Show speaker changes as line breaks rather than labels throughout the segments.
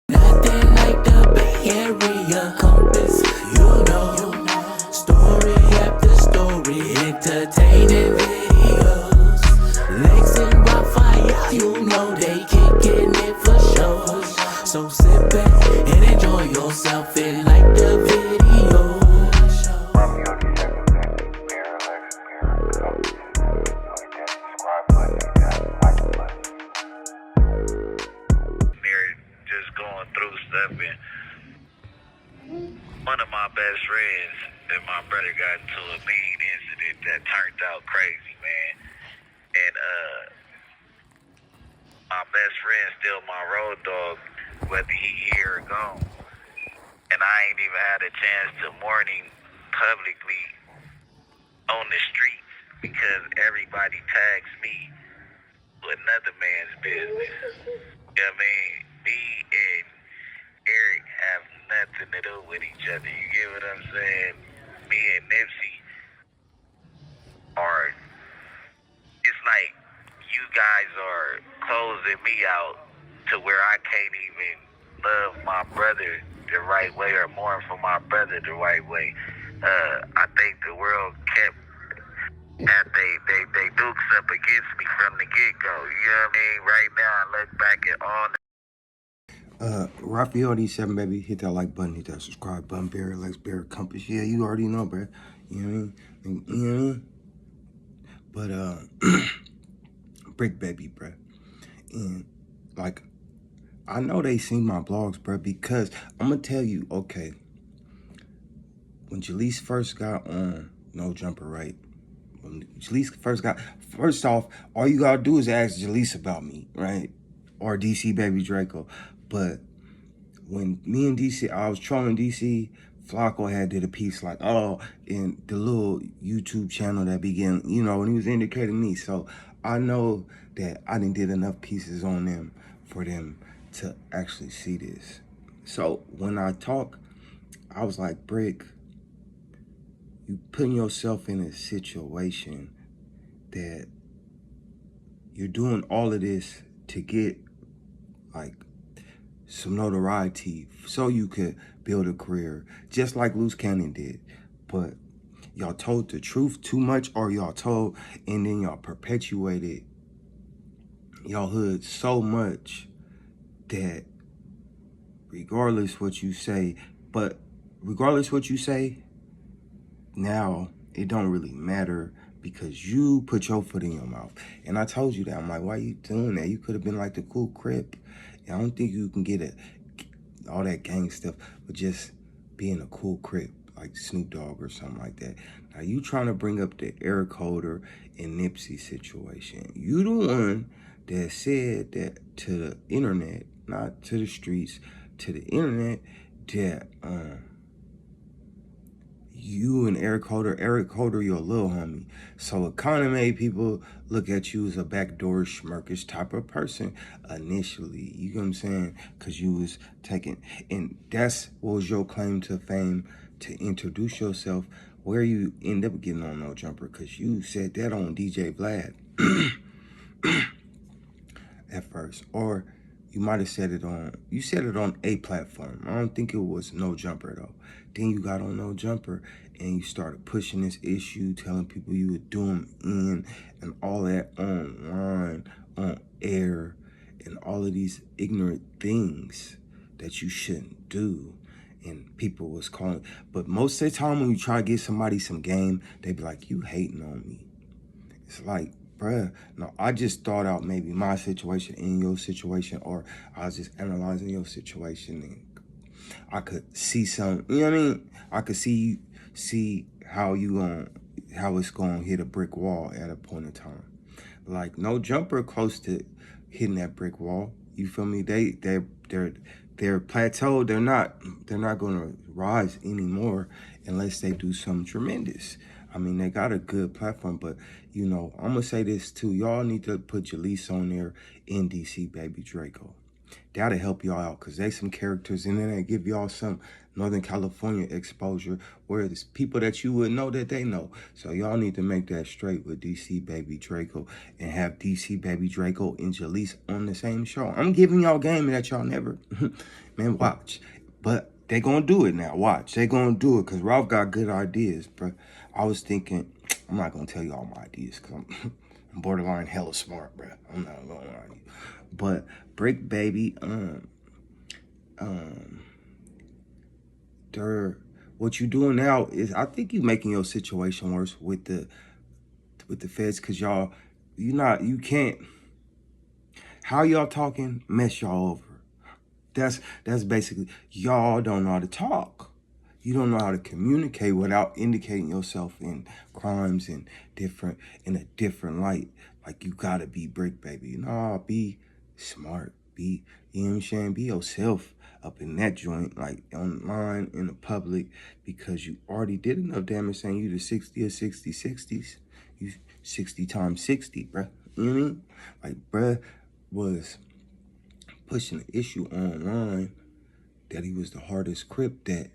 Nothing like the Bay Area compass, you know. Story after story, entertaining videos. Legs and Raphael, you know they kicking it for sure. So sit back and enjoy yourself and like the video.
Just going through stuff, and one of my best friends and my brother got into a mean incident that turned out crazy, man. And my best friend still my road dog, whether he here or gone. And I ain't even had a chance to mourn him publicly on the streets because everybody tags me with another man's business. You know what I mean? Me and Eric have nothing to do with each other. You get what I'm saying? Me and Nipsey are, it's like you guys are closing me out to where I can't even love my brother the right way or mourn for my brother the right way. I think the world kept at they dukes up against me from the get-go. You know what I mean? Right now I look back at all the
Raphael D7, baby, hit that like button, hit that subscribe button, Barry Lex, Barry Compass. Yeah, you already know, bro. You know what I mean? You know what I mean? But, Bricc, baby, bro. And, like, I know they seen my blogs, bro, because I'm going to tell you, okay, when Jaleese first got on No Jumper, right? When Jaleese first off, all you got to do is ask Jaleese about me, right? Or DC Baby Draco. But when me and DC, I was trolling DC, Flacco had did a piece like, oh, in the little YouTube channel that began, you know, and he was indicating me. So I know that I didn't did enough pieces on them for them to actually see this. So when I talk, I was like, Bricc, you putting yourself in a situation that you're doing all of this to get like some notoriety so you could build a career just like Loose Cannon did. But y'all told the truth too much, or y'all told and then y'all perpetuated y'all hood so much that regardless what you say, now it don't really matter because you put your foot in your mouth. And I told you that. I'm like, why you doing that? You could have been like the cool Crip. I don't think you can get all that gang stuff, but just being a cool Crip, like Snoop Dogg or something like that. Now you trying to bring up the Eric Holder and Nipsey situation. You the one that said that to the internet, not to the streets, to the internet, that you and Eric Holder, your little homie. So it kind of made people look at you as a backdoor schmirkish type of person initially. You know what I'm saying? Because you was taking, and that's what was your claim to fame, to introduce yourself, where you end up getting on No Jumper, because you said that on DJ Vlad at first. Or you might have said it on, a platform. I don't think it was No Jumper though. Then you got on No Jumper and you started pushing this issue, telling people you would do them in and all that online, on air, and all of these ignorant things that you shouldn't do. And people was calling, but most of the time when you try to get somebody some game, they be like, you hating on me. It's like, bruh, no, I just thought out maybe my situation in your situation, or I was just analyzing your situation and I could see some, you know what I mean? I could see how it's gonna hit a brick wall at a point in time. Like No Jumper close to hitting that brick wall. You feel me? They're plateaued. They're not gonna rise anymore unless they do something tremendous. I mean, they got a good platform, but you know, I'm gonna say this too. Y'all need to put Jaleese on there in DC Baby Draco. That'll help y'all out because they some characters and then they give y'all some Northern California exposure where it's people that you would know that they know. So y'all need to make that straight with DC Baby Draco and have DC Baby Draco and Jalise on the same show. I'm giving y'all game that y'all never, man, watch. But they gonna do it now, watch. They gonna do it because Ralph got good ideas, bro. I was thinking, I'm not gonna tell you all my ideas because I'm borderline hella smart, bro. I'm not gonna lie to you. But Bricc baby, what you doing now is I think you making your situation worse with the feds because you can't. How y'all talking mess y'all over. That's basically y'all don't know how to talk. You don't know how to communicate without indicating yourself in crimes and in a different light. Like you gotta be Bricc baby. Nah, be smart. You know what I'm saying? Be yourself up in that joint, like online, in the public, because you already did enough damage saying you the 60 or 60s. You 60 times 60, bruh. You know what I mean? Like, bruh was pushing an issue online that he was the hardest crip that,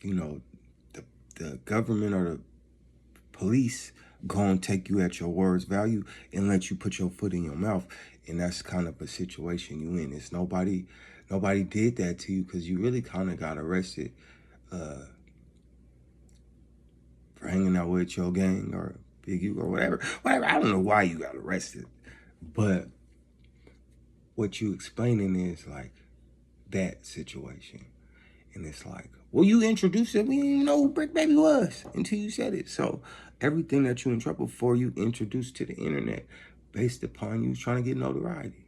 you know, the government or the police gonna take you at your words value and let you put your foot in your mouth. And that's kind of a situation you in. It's nobody did that to you because you really kind of got arrested for hanging out with your gang or Big U or whatever. I don't know why you got arrested. But what you explaining is like that situation. And it's like, well, you introduced it. We didn't even know who Bricc baby was until you said it. So everything that you in trouble for, you introduced to the internet based upon you trying to get notoriety.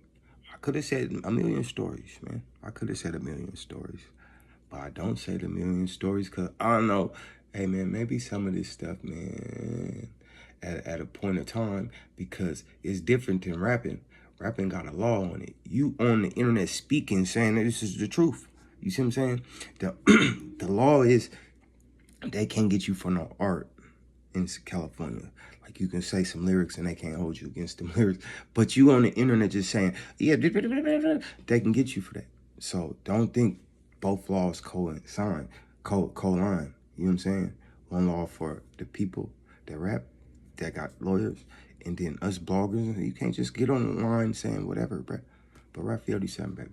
I could have said a million stories, man. I could have said a million stories. But I don't say the million stories because I don't know. Hey, man, maybe some of this stuff, man, at a point of time, because it's different than rapping. Rapping got a law on it. You on the internet speaking, saying that this is the truth. You see what I'm saying? The law is they can't get you for no art in California. Like you can say some lyrics and they can't hold you against them lyrics. But you on the internet just saying, yeah, they can get you for that. So don't think both laws co-line. You know what I'm saying? One law for the people that rap, that got lawyers, and then us bloggers. You can't just get on the line saying whatever, bruh. But Raphael 7, baby.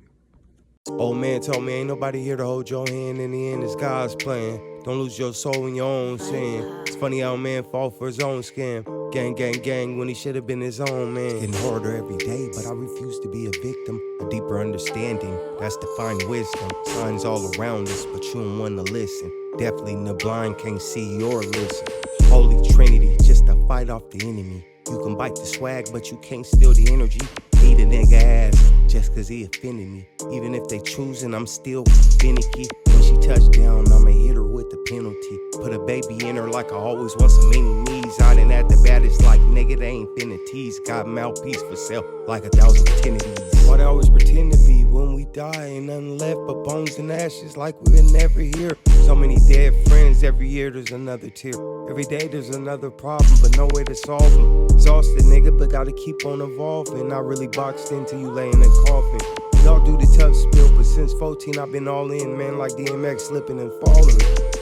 Old man told me ain't nobody here to hold your hand. In the end, it's God's plan. Don't lose your soul in your own sin. It's funny how a man fall for his own scam. Gang, when he should have been his own man. It's getting harder every day, but I refuse to be a victim. A deeper understanding, that's divine wisdom. Signs all around us, but you don't want to listen. Definitely the blind can't see or listen. Holy Trinity, just to fight off the enemy. You can bite the swag, but you can't steal the energy. Eat a nigga ass just cause he offended me. Even if they choosing, I'm still finicky. When she touched down, I'ma hit her with the penalty. Put a baby in her like I always want some mini me's. I done at the baddest like nigga, they ain't finna tease. Got mouthpiece for sale like 1,000 Kennedys. Why they always pretend to be when we die? Ain't nothing left but bones and ashes like we were never here. So many dead friends, every year there's another tear. Every day there's another problem, but no way to solve them. Exhausted nigga, but gotta keep on evolving. Not really boxed into you laying in a coffin. Y'all do the tough spill, but since 14 I've been all in, man, like DMX slipping and falling.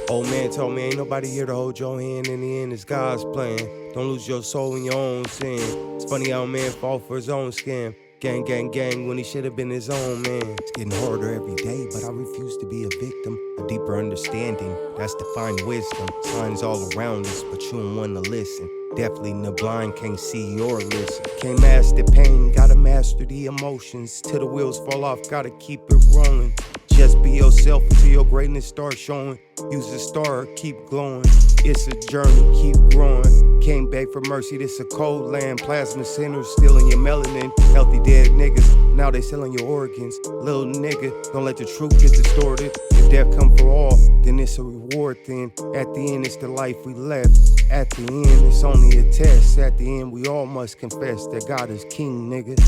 Old man told me ain't nobody here to hold your hand. In the end, it's God's plan. Don't lose your soul in your own sin. It's funny how a man fall for his own scam. Gang, when he should have been his own man. It's getting harder every day, but I refuse to be a victim. A deeper understanding, that's divine wisdom. Signs all around us, but you don't want to listen. Definitely the blind can't see or listen. Can't master pain, gotta master the emotions. Till the wheels fall off, gotta keep it rolling. Just be yourself until your greatness starts showing. Use a star, keep glowing. It's a journey, keep growing. Can't beg for mercy, this a cold land. Plasma centers stealing your melanin. Healthy dead niggas, now they selling your organs. Little nigga, don't let the truth get distorted. If death come for all, then it's a reward then. At the end, it's the life we left. At the end, it's only a test. At the end, we all must confess that God is king, nigga.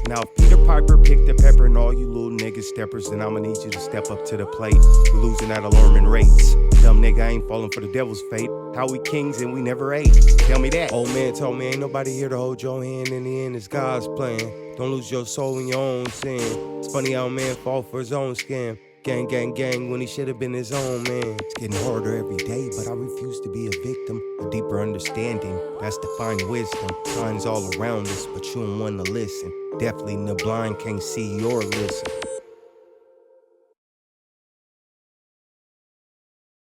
Now if Peter Piper picked the pepper and all you little nigga steppers, then I'ma need you to step up to the plate. We're losing at alarming rates. Dumb nigga, I ain't falling for the devil's fate. How we kings and we never ate. Tell me that. Old man told me ain't nobody here to hold your hand. In the end, it's God's plan. Don't lose your soul in your own sin. It's funny how a man fall for his own scam. Gang, gang, gang, when he should have been his own man. It's getting harder every day, but I refuse to be a victim. A deeper understanding, that's divine wisdom. Signs all around us, but you don't want to listen. Definitely the blind can't see or listen.